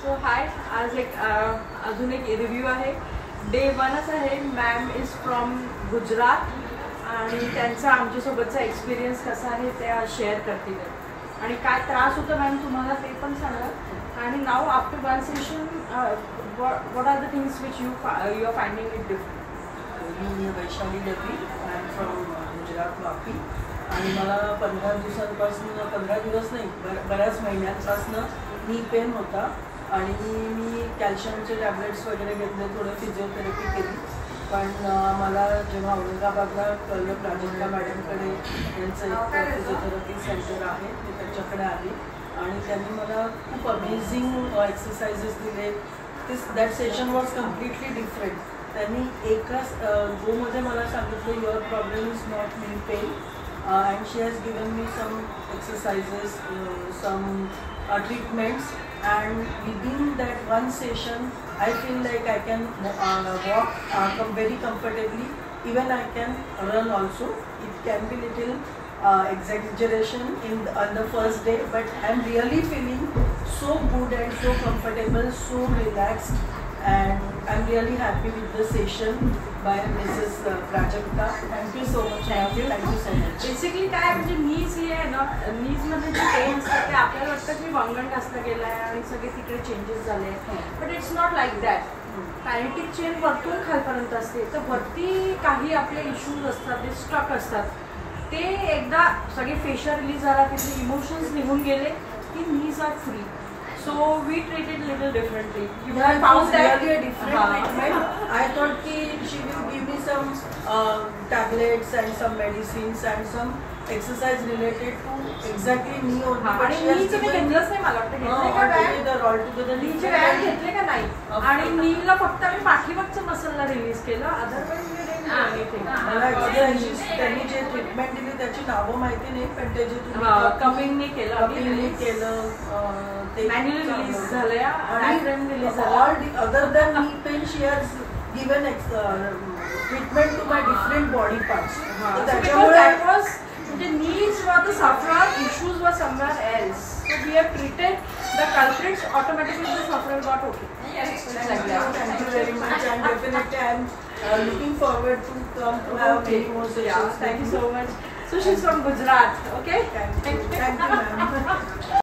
सो हाय, आज अजून एक रिव्ह्यू आहे. डे 1च आहे. मॅम इज फ्रॉम गुजरात आणि त्यांचा आमच्यासोबतचा एक्सपिरियन्स कसा आहे ते आज शेअर करतील आणि काय त्रास होतो मॅम तुम्हाला ते पण सांगा. आणि नाव after one session what are the things which you are finding it different. मी Vaishali Dabi, I am from Gujarat Vapi. आणि मला 15 दिवसांपासून 15 दिवस नाही बऱ्याच महिन्यांपासून नी पेन होता आणि मी कॅल्शियमचे टॅबलेट्स वगैरे घेतले, थोडं फिजिओथेरपी केली. पण मला जेव्हा औरंगाबादला कळलं प्राजक्ता मॅडमकडे यांचं एक फिजिओथेरपी सेंटर आहे, ते त्याच्याकडे आली आणि त्यांनी मला खूप अमेझिंग एक्सरसाइजेस दिले. That session was completely different. त्यांनी एकाच गोमध्ये मला सांगितलं your problem is not knee pain and she has given me some exercises, some treatments, and within that one session I feel like I can walk very comfortably. Even I can run also. It can be little exaggeration on the first day, but I'm really feeling so good and so comfortable, so relaxed, and I'm really happy with the session by Mrs. Prajakta. Thank you so much. Thank you so much. Basically काय म्हणजे नीज हे आहे ना, नीजमध्ये जे pen असतात ते आपल्याला वाटतं की वंगण जास्त गेलं आहे आणि सगळे तिकडे चेंजेस झाले, but it's not like that. Kinetic chain वरतून खालपर्यंत असते, तर वरती काही आपले इश्यूज असतात, ते स्टक असतात. ते एकदा सगळे फेशियल रिलीज झाला, तिथे इमोशन्स निघून गेले की knees are free. So we treated little differently. You have found that really a different treatment. I thought ki she will give me some tablets and some medicines and some exercise related to exactly knee only. आणि नीचं मी घेतलंच नाही, मला वाटतं घेतलंय का व्यायाम, all together नीचे व्यायाम घेतले का नाही. आणि नीला फक्त आम्ही पाठीमागचं मसलला रिलीज केलं, अदरवाईज मला त्यांनी जे ट्रीटमेंट दिली त्याची नावं माहिती नाही, पण ते जे कमिंगने केलं, मॅन्युअली रिलीज झालंय आणि रिलीज झालं. Other than knee pain she has given treatment to my different body parts. त्याच्यामुळे म्हणजे knees were the sufferer, issues were somewhere else. So we have treated the culprits, automatically the sufferer got okay. Thank you very much, and definitely I am looking forward to come to have many more sessions. Thank you so much. So she's from Gujarat, okay? Thank you, ma'am.